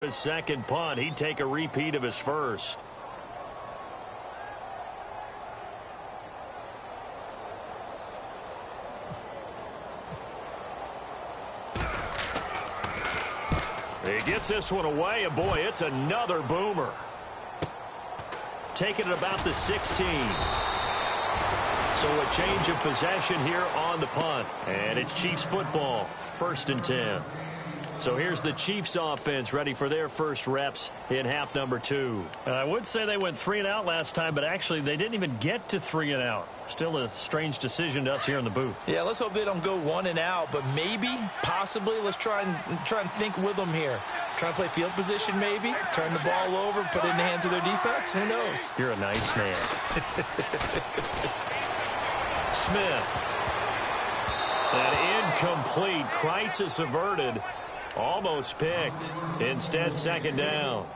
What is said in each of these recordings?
His second punt, he'd take a repeat of his first. He gets this one away, and boy, it's another boomer. Taking it about the 16. So a change of possession here on the punt. And it's Chiefs football, 1st and 10. So here's the Chiefs offense ready for their first reps in half number 2. I would say they went 3 and out last time, but actually they didn't even get to 3 and out. Still a strange decision to us here in the booth. Yeah, let's hope they don't go 1 and out, but maybe, possibly, let's try and think with them here. Try and play field position maybe, turn the ball over, put it in the hands of their defense. Who knows? You're a nice man. Smith. An incomplete, crisis averted. Almost picked. Instead, 2nd down.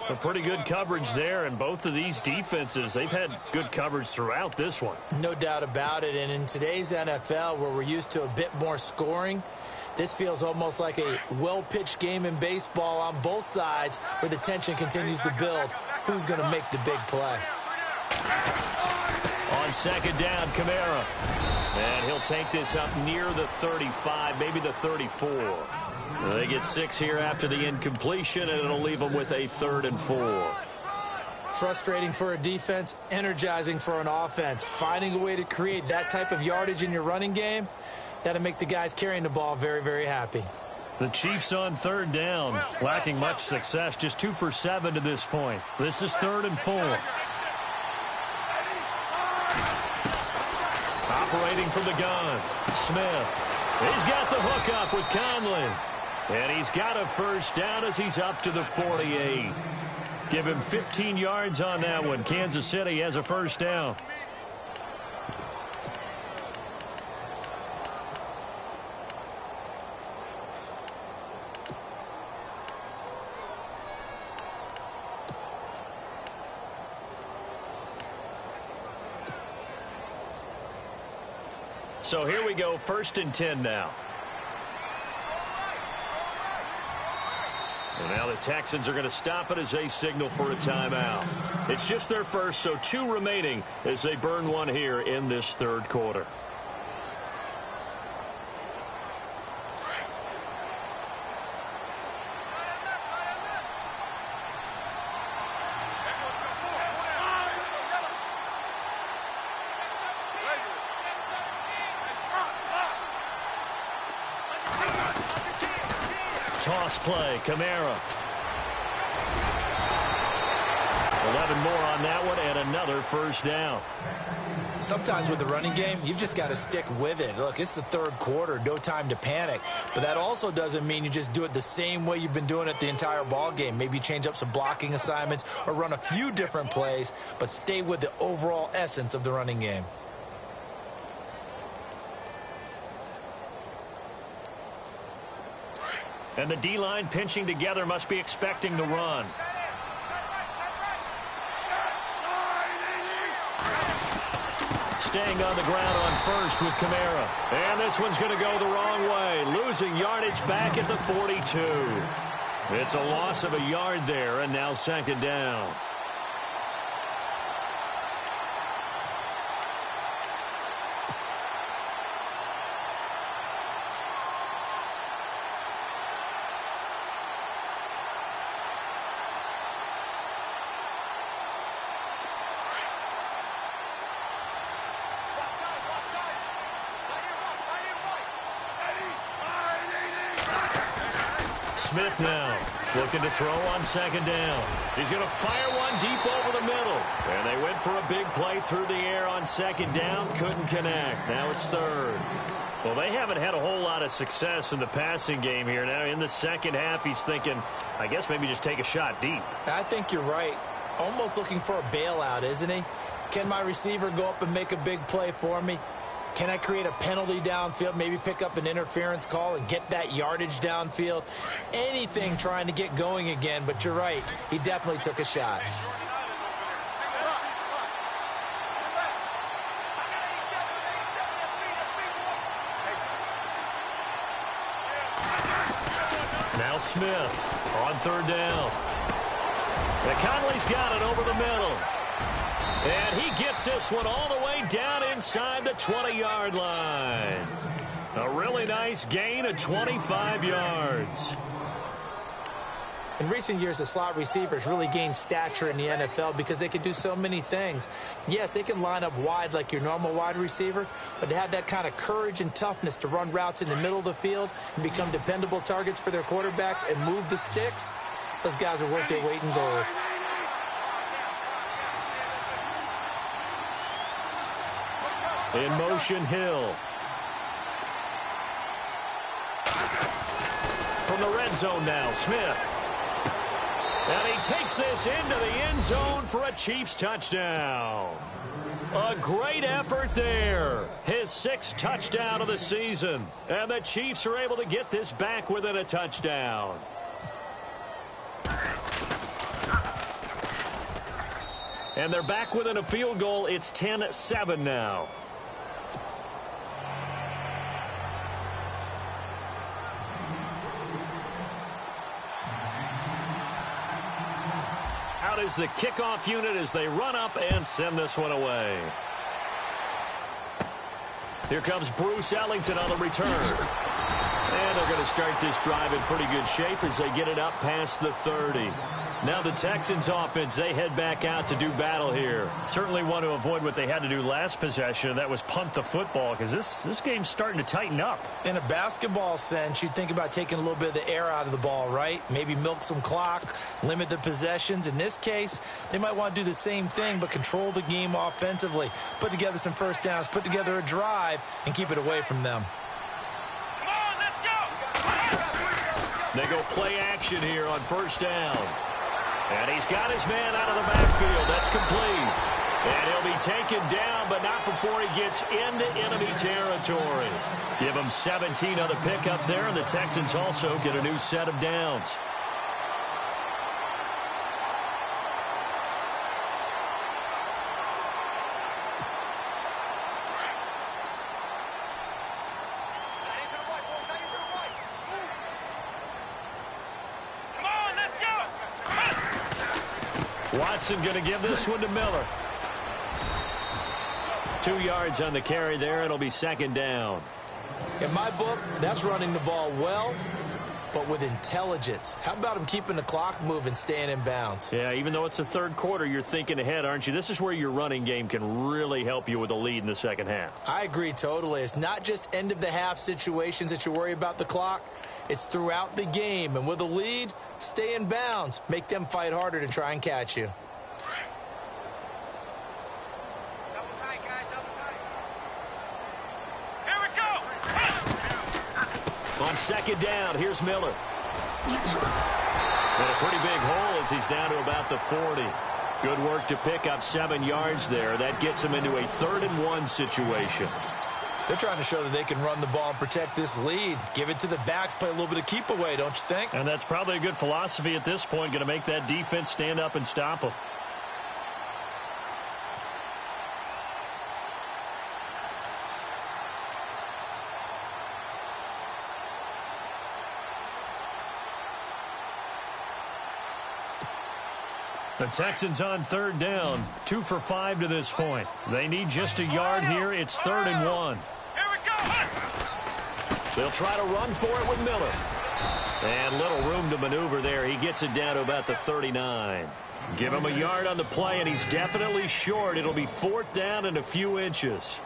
A pretty good coverage there, and both of these defenses, they've had good coverage throughout this one. No doubt about it, and in today's NFL, where we're used to a bit more scoring, this feels almost like a well-pitched game in baseball on both sides, where the tension continues to build. Who's going to make the big play? On 2nd down, Kamara. And he'll take this up near the 35, maybe the 34. They get 6 here after the incompletion, and it'll leave them with a 3rd and 4. Frustrating for a defense, energizing for an offense. Finding a way to create that type of yardage in your running game, that'll make the guys carrying the ball very, very happy. The Chiefs on 3rd down, lacking much success, just 2 for 7 to this point. This is 3rd and 4. Operating from the gun, Smith. He's got the hook up with Conley. And he's got a first down as he's up to the 48. Give him 15 yards on that one. Kansas City has a first down. So here we go, 1st and 10 now. And now the Texans are going to stop it as they signal for a timeout. It's just their first, so 2 remaining as they burn one here in this 3rd quarter. Toss play, Kamara. 11 more on that one, and another first down. Sometimes with the running game, you've just got to stick with it. Look, it's the 3rd quarter, no time to panic. But that also doesn't mean you just do it the same way you've been doing it the entire ball game. Maybe change up some blocking assignments or run a few different plays, but stay with the overall essence of the running game. And the D-line pinching together must be expecting the run. Staying on the ground on first with Kamara. And this one's going to go the wrong way. Losing yardage back at the 42. It's a loss of a yard there, and now 2nd down. Smith now looking to throw on 2nd down. He's going to fire one deep over the middle. And they went for a big play through the air on 2nd down. Couldn't connect. Now it's 3rd. Well, they haven't had a whole lot of success in the passing game here. Now in the 2nd half, he's thinking, I guess maybe just take a shot deep. I think you're right. Almost looking for a bailout, isn't he? Can my receiver go up and make a big play for me? Can I create a penalty downfield, maybe pick up an interference call and get that yardage downfield? Anything trying to get going again, but you're right. He definitely took a shot. Smith on third down. McConley's got it over the middle. And he gets this one all the way down inside the 20-yard line. A really nice gain of 25 yards. In recent years, the slot receivers really gained stature in the NFL because they can do so many things. Yes, they can line up wide like your normal wide receiver, but to have that kind of courage and toughness to run routes in the middle of the field and become dependable targets for their quarterbacks and move the sticks, those guys are worth their weight in gold. In motion, Hill. From the red zone now, Smith. And he takes this into the end zone for a Chiefs touchdown. A great effort there. His 6th touchdown of the season. And the Chiefs are able to get this back within a touchdown. And they're back within a field goal. It's 10-7 now. Out is the kickoff unit as they run up and send this one away. Here comes Bruce Ellington on the return. And they're going to start this drive in pretty good shape as they get it up past the 30. Now the Texans offense, they head back out to do battle here. Certainly want to avoid what they had to do last possession, that was punt the football, because this game's starting to tighten up. In a basketball sense, you think about taking a little bit of the air out of the ball, right? Maybe milk some clock, limit the possessions. In this case, they might want to do the same thing, but control the game offensively. Put together some first downs, put together a drive, and keep it away from them. Come on, let's go! They go play action here on first down. And he's got his man out of the backfield. That's complete. And he'll be taken down, but not before he gets into enemy territory. Give him 17 on the pickup there, and the Texans also get a new set of downs. Watson going to give this one to Miller. 2 yards on the carry there. It'll be second down. In my book, that's running the ball well, but with intelligence. How about him keeping the clock moving, staying in bounds? Yeah, even though it's the third quarter, you're thinking ahead, aren't you? This is where your running game can really help you with a lead in the second half. I agree totally. It's not just end-of-the-half situations that you worry about the clock. It's throughout the game. And with a lead, stay in bounds. Make them fight harder to try and catch you. Double tight, guys, double tight. Here we go! On second down, here's Miller. And a pretty big hole as he's down to about the 40. Good work to pick up 7 yards there. That gets him into a 3rd-and-1 situation. They're trying to show that they can run the ball and protect this lead. Give it to the backs, play a little bit of keep away, don't you think? And that's probably a good philosophy at this point, going to make that defense stand up and stop them. The Texans on third down, 2 for 5 to this point. They need just a yard here. It's 3rd-and-1. Here we go! They'll try to run for it with Miller. And little room to maneuver there. He gets it down to about the 39. Give him a yard on the play, and he's definitely short. It'll be 4th down and a few inches.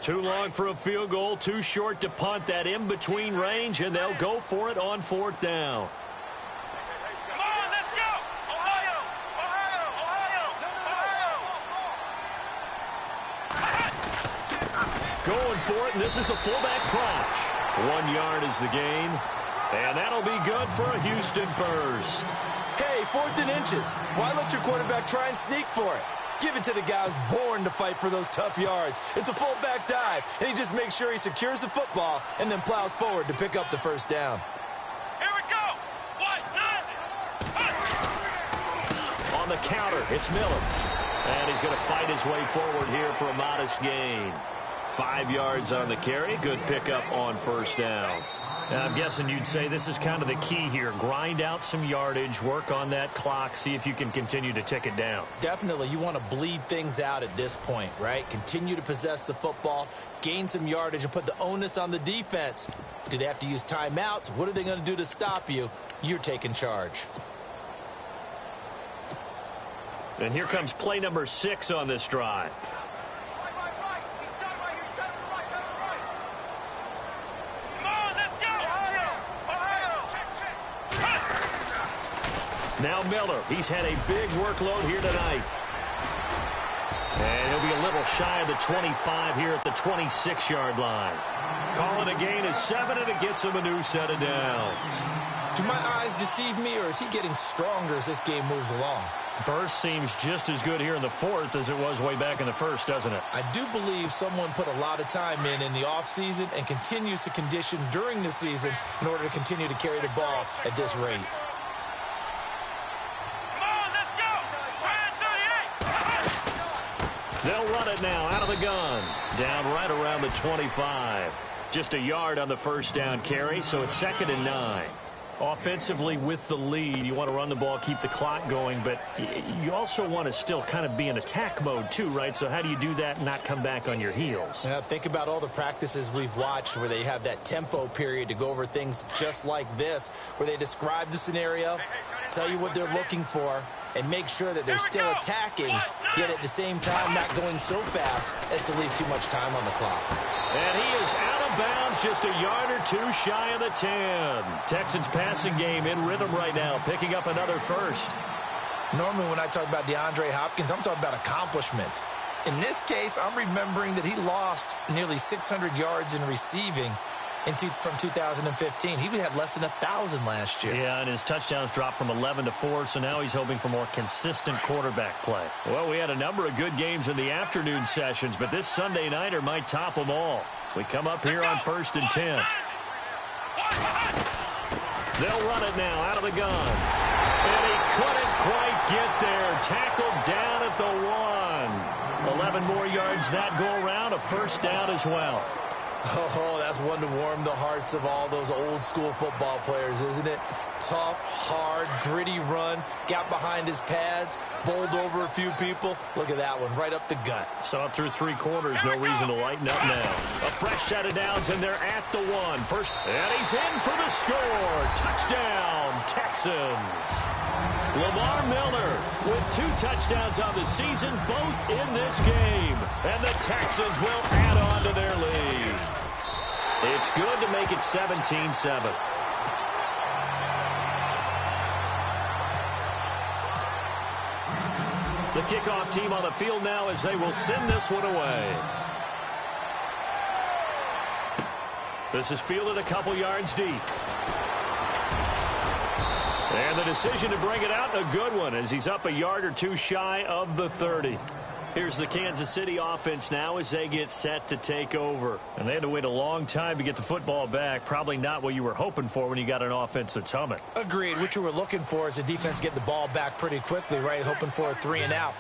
Too long for a field goal, too short to punt. That in-between range, and they'll go for it on 4th down. Come on, let's go! Ohio! Ohio! Ohio! Going for it, and this is the fullback crunch. 1 yard is the gain, and that'll be good for a Houston first. Hey, 4th and inches. Why let your quarterback try and sneak for it? Give it to the guy who's born to fight for those tough yards. It's a fullback dive, and he just makes sure he secures the football and then plows forward to pick up the first down. Here we go! the counter. It's Miller. And he's going to fight his way forward here for a modest gain. 5 yards on the carry. Good pickup on first down. Now, I'm guessing you'd say this is kind of the key here. Grind out some yardage, work on that clock, see if you can continue to tick it down. Definitely. You want to bleed things out at this point, right? Continue to possess the football, gain some yardage, and put the onus on the defense. Do they have to use timeouts? What are they going to do to stop you? You're taking charge. And here comes play number 6 on this drive. Now Miller, he's had a big workload here tonight. And he'll be a little shy of the 25 here at the 26-yard line. Calling a gain is 7, and it gets him a new set of downs. Do my eyes deceive me, or is he getting stronger as this game moves along? Burst seems just as good here in the 4th as it was way back in the 1st, doesn't it? I do believe someone put a lot of time in the offseason and continues to condition during the season in order to continue to carry the ball at this rate. They'll run it now out of the gun. Down right around the 25. Just a yard on the first down carry, so it's 2nd and 9. Offensively with the lead, you want to run the ball, keep the clock going, but you also want to still kind of be in attack mode too, right? So how do you do that and not come back on your heels? Now, think about all the practices we've watched where they have that tempo period to go over things just like this, where they describe the scenario, tell you what they're looking for, and make sure that they're still attacking, yet at the same time not going so fast as to leave too much time on the clock. And he is out of bounds, just a yard or 2 shy of the 10. Texans passing game in rhythm right now, picking up another first. Normally when I talk about DeAndre Hopkins, I'm talking about accomplishments. In this case, I'm remembering that he lost nearly 600 yards in receiving from 2015. He had less than 1,000 last year. Yeah, and his touchdowns dropped from 11 to 4, so now he's hoping for more consistent quarterback play. Well, we had a number of good games in the afternoon sessions, but this Sunday nighter might top them all. So we come up here on 1st and 10. They'll run it now out of the gun. And he couldn't quite get there. Tackled down at the 1. 11 more yards that go around, a first down as well. Oh, that's one to warm the hearts of all those old-school football players, isn't it? Tough, hard, gritty run, got behind his pads, bowled over a few people. Look at that one, right up the gut. So up through 3 quarters, no reason to lighten up now. A fresh set of downs, and they're at the 1. First, and he's in for the score. Touchdown, Texans. Lamar Miller with 2 touchdowns on the season, both in this game. And the Texans will add on to their lead. It's good to make it 17-7. The kickoff team on the field now as they will send this one away. This is fielded a couple yards deep. And the decision to bring it out, a good one, as he's up a yard or 2 shy of the 30. Here's the Kansas City offense now as they get set to take over. And they had to wait a long time to get the football back. Probably not what you were hoping for when you got an offense that's humming. Agreed. What you were looking for is the defense get the ball back pretty quickly, right? Hoping for a 3 and out.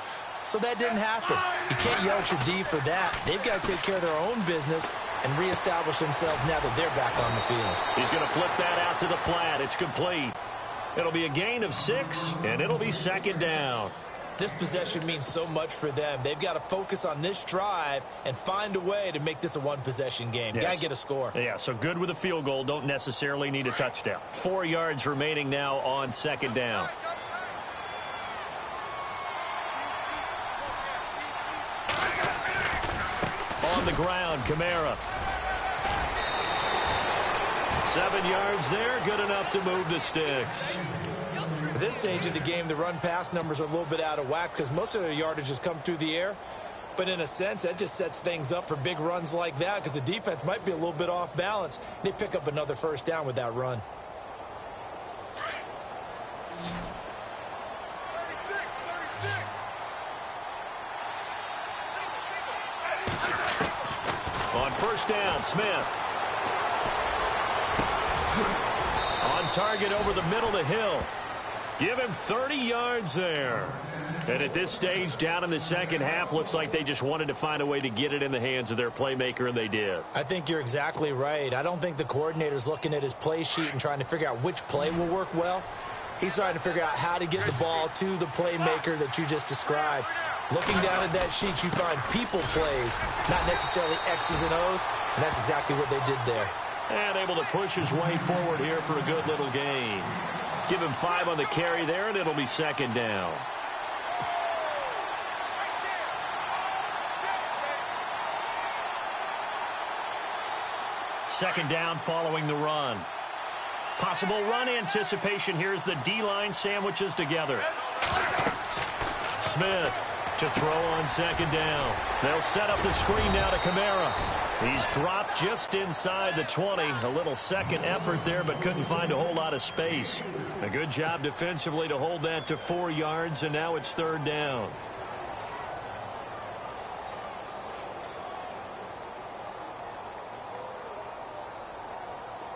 So that didn't happen. You can't yell at your D for that. They've got to take care of their own business and reestablish themselves now that they're back on the field. He's going to flip that out to the flat. It's complete. It'll be a gain of 6, and it'll be 2nd down. This possession means so much for them. They've got to focus on this drive and find a way to make this a one-possession game. Yes. Got to get a score. Yeah, so good with a field goal. Don't necessarily need a touchdown. 4 yards remaining now on 2nd down. On the ground, Kamara. 7 yards there, good enough to move the sticks. At this stage of the game, the run-pass numbers are a little bit out of whack because most of their yardage has come through the air. But in a sense, that just sets things up for big runs like that because the defense might be a little bit off balance. They pick up another first down with that run. On first down, Smith. On target over the middle to Hill. Give him 30 yards there. And at this stage, down in the second half, looks like they just wanted to find a way to get it in the hands of their playmaker, and they did. I think you're exactly right. I don't think the coordinator's looking at his play sheet and trying to figure out which play will work well. He's trying to figure out how to get the ball to the playmaker that you just described. Looking down at that sheet, you find people plays, not necessarily X's and O's, and that's exactly what they did there. And able to push his way forward here for a good little gain. Give him 5 on the carry there, and it'll be second down. Second down following the run. Possible run anticipation here as the D-line sandwiches together. Smith to throw on second down. They'll set up the screen now to Kamara. He's dropped just inside the 20. A little second effort there, but couldn't find a whole lot of space. A good job defensively to hold that to 4 yards, and now it's third down.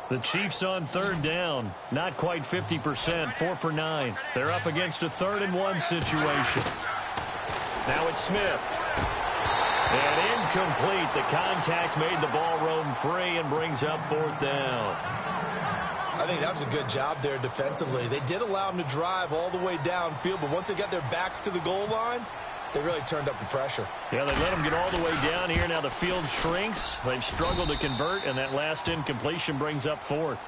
The Chiefs on third down. Not quite 50%, 4 for 9. They're up against a 3rd-and-1 situation. Now it's Smith. And incomplete. The contact made the ball roam free and brings up 4th down. I think that was a good job there defensively. They did allow them to drive all the way downfield, but once they got their backs to the goal line, they really turned up the pressure. Yeah, they let them get all the way down here. Now the field shrinks. They've struggled to convert, and that last incompletion brings up 4th.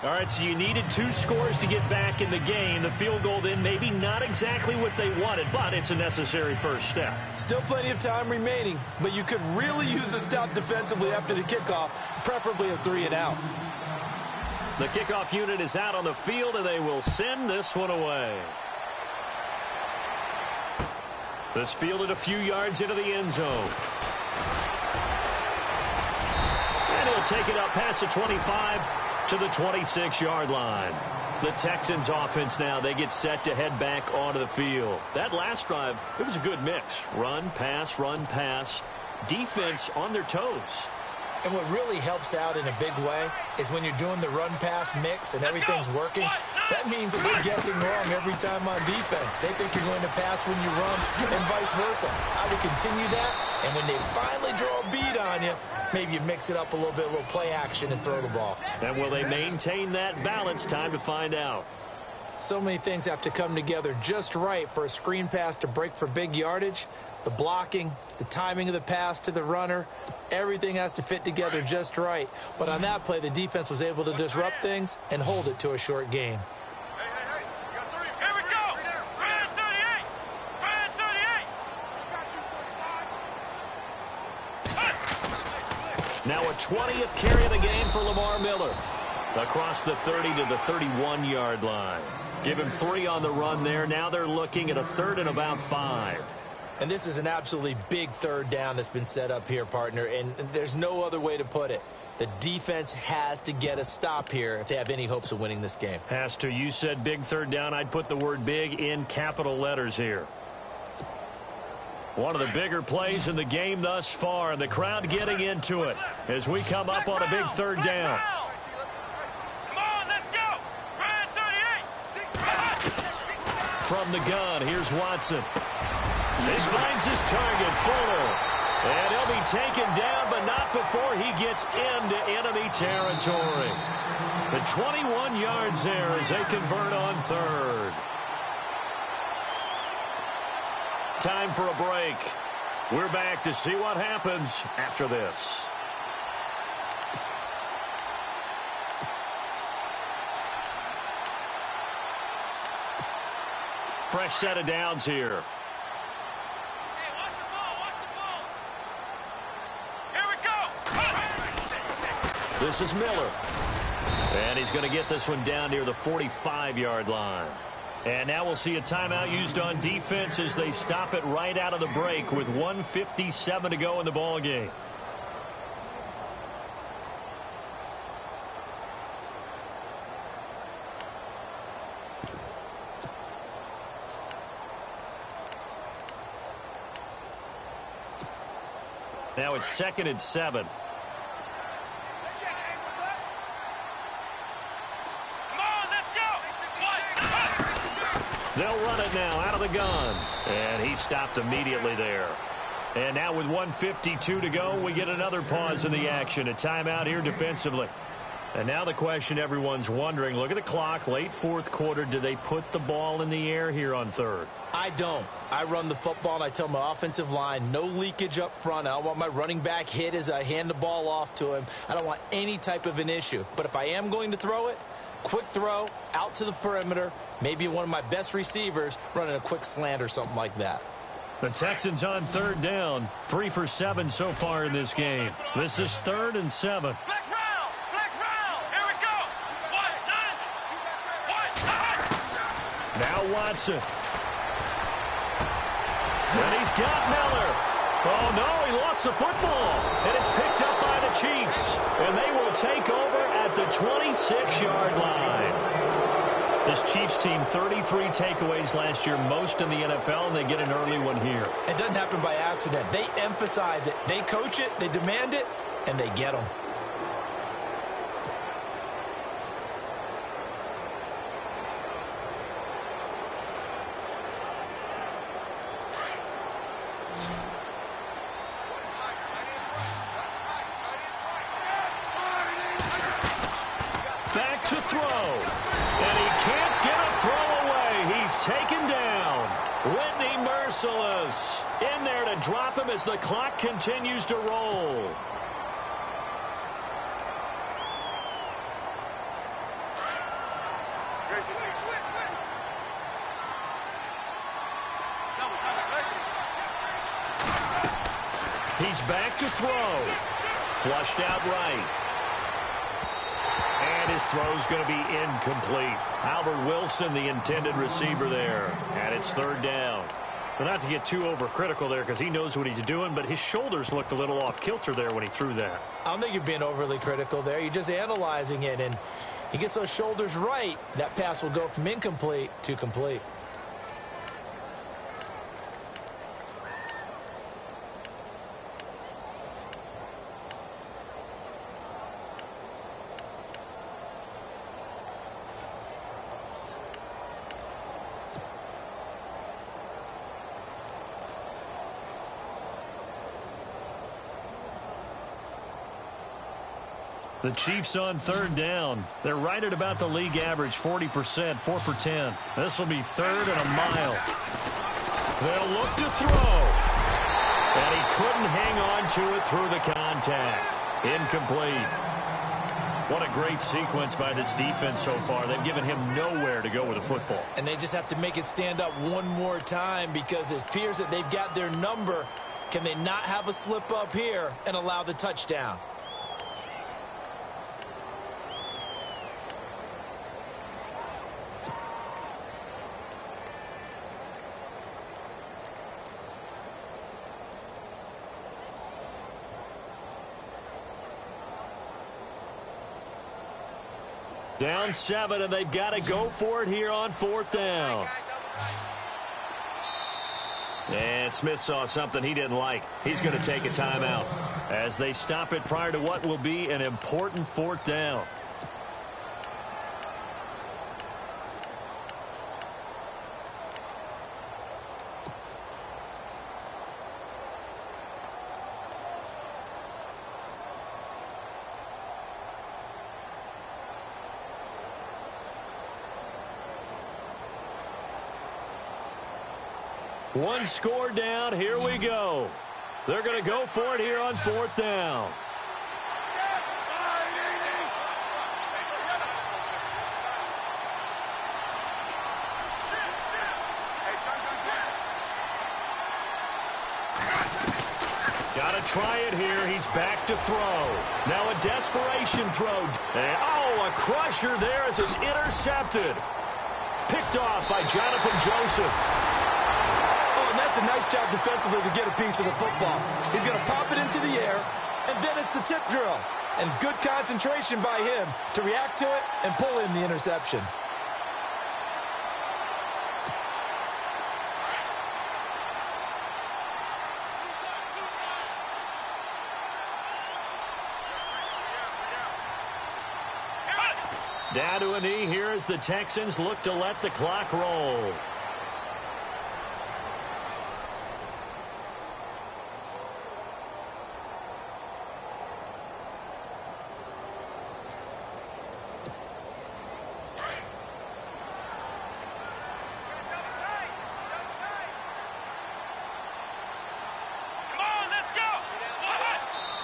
All right, so you needed 2 scores to get back in the game. The field goal then maybe not exactly what they wanted, but it's a necessary first step. Still plenty of time remaining, but you could really use a stop defensively after the kickoff, preferably a 3-and-out. The kickoff unit is out on the field, and they will send this one away. This fielded a few yards into the end zone. And he'll take it up past the 25 to the 26-yard line. The Texans offense now, they get set to head back onto the field. That last drive, it was a good mix. Run, pass, defense on their toes. And what really helps out in a big way is when you're doing the run-pass mix and everything's working, that means that they're guessing wrong every time on defense. They think you're going to pass when you run and vice versa. I would continue that, and when they finally draw a bead on you, maybe you mix it up a little bit, a little play action and throw the ball. And will they maintain that balance? Time to find out. So many things have to come together just right for a screen pass to break for big yardage. The blocking, the timing of the pass to the runner, everything has to fit together just right. But on that play, the defense was able to disrupt things and hold it to a short gain. Hey, you got 3. Here we go. 38. 38. Now a 20th carry of the game for Lamar Miller. Across the 30 to the 31-yard line. Give him 3 on the run there. Now they're looking at a 3rd and about 5. And this is an absolutely big 3rd down that's been set up here, partner, and there's no other way to put it. The defense has to get a stop here if they have any hopes of winning this game. Has to. You said big 3rd down. I'd put the word big in capital letters here. One of the bigger plays in the game thus far, and the crowd getting into it as we come up on a big 3rd down. Come on, let's go. 38. From the gun, here's Watson. He finds his target, Fuller. And he'll be taken down, but not before he gets into enemy territory. The 21 yards there as they convert on 3rd. Time for a break. We're back to see what happens after this. Fresh set of downs here. This is Miller. And he's going to get this one down near the 45-yard line. And now we'll see a timeout used on defense as they stop it right out of the break with 1:57 to go in the ball game. Now it's 2nd and 7. They'll run it now out of the gun. And he stopped immediately there. And now with 1:52 to go, we get another pause in the action. A timeout here defensively. And now the question everyone's wondering, look at the clock, late fourth quarter. Do they put the ball in the air here on third? I don't. I run the football, and I tell my offensive line, no leakage up front. I don't want my running back hit as I hand the ball off to him. I don't want any type of an issue. But if I am going to throw it, quick throw, out to the perimeter, maybe one of my best receivers running a quick slant or something like that. The Texans on third down, 3 for 7 so far in this game. This is 3rd and 7. Flex round! Flex round! Here we go! 1, 9! 1, 9! Now Watson. And he's got Miller. Oh, no, he lost the football. And it's picked up by the Chiefs. And they will take over at the 26-yard line. This Chiefs team, 33 takeaways last year, most in the NFL, and they get an early one here. It doesn't happen by accident. They emphasize it. They coach it, they demand it, and they get them. Back to throw. And he can't get a throw away. He's taken down. Whitney Merciless in there to drop him as the clock continues to roll. He's back to throw. Flushed out right. And his throw's going to be incomplete. Albert Wilson, the intended receiver there. And it's 3rd down. Well, not to get too overcritical there because he knows what he's doing, but his shoulders looked a little off kilter there when he threw that. I don't think you're being overly critical there. You're just analyzing it, and he gets those shoulders right. That pass will go from incomplete to complete. The Chiefs on 3rd down. They're right at about the league average, 40%, 4 for 10. This will be 3rd and a mile. They'll look to throw. And he couldn't hang on to it through the contact. Incomplete. What a great sequence by this defense so far. They've given him nowhere to go with the football. And they just have to make it stand up one more time because it appears that they've got their number. Can they not have a slip up here and allow the touchdown? Down 7, and they've got to go for it here on 4th down. And Smith saw something he didn't like. He's going to take a timeout as they stop it prior to what will be an important 4th down. One score down. Here we go. They're going to go for it here on 4th down. Got to try it here. He's back to throw. Now a desperation throw. And, oh, a crusher there as it's intercepted. Picked off by Jonathan Joseph. That's a nice job defensively to get a piece of the football. He's going to pop it into the air, and then it's the tip drill. And good concentration by him to react to it and pull in the interception. Down to a knee here as the Texans look to let the clock roll.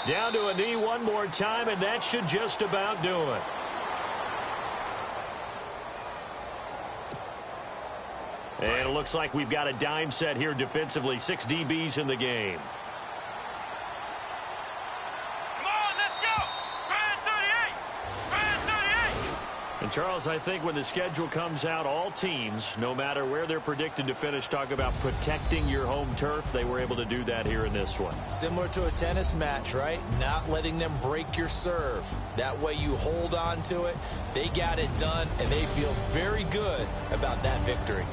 Down to a knee one more time, and that should just about do it. And it looks like we've got a dime set here defensively. 6 DBs in the game. Come on, let's go. Fan 38. Fan 38. And, Charles, I think when the schedule comes out, all teams, no matter where they're predicted to finish, talk about protecting your home turf. They were able to do that here in this one. Similar to a tennis match, right? Not letting them break your serve. That way you hold on to it. They got it done, and they feel very good about that victory.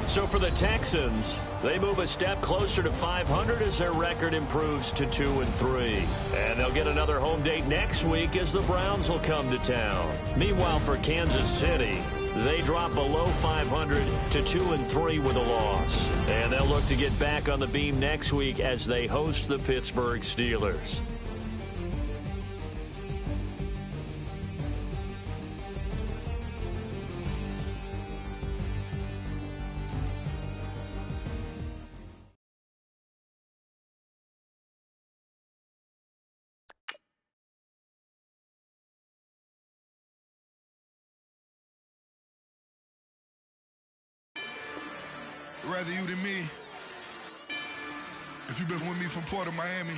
So for the Texans, they move a step closer to 500 as their record improves to 2-3. And they'll get another home date next week as the Browns will come to town. Meanwhile, for Kansas City, they drop below 500 to 2-3 with a loss. And they'll look to get back on the beam next week as they host the Pittsburgh Steelers. Rather you than me. If you've been with me from Port of Miami,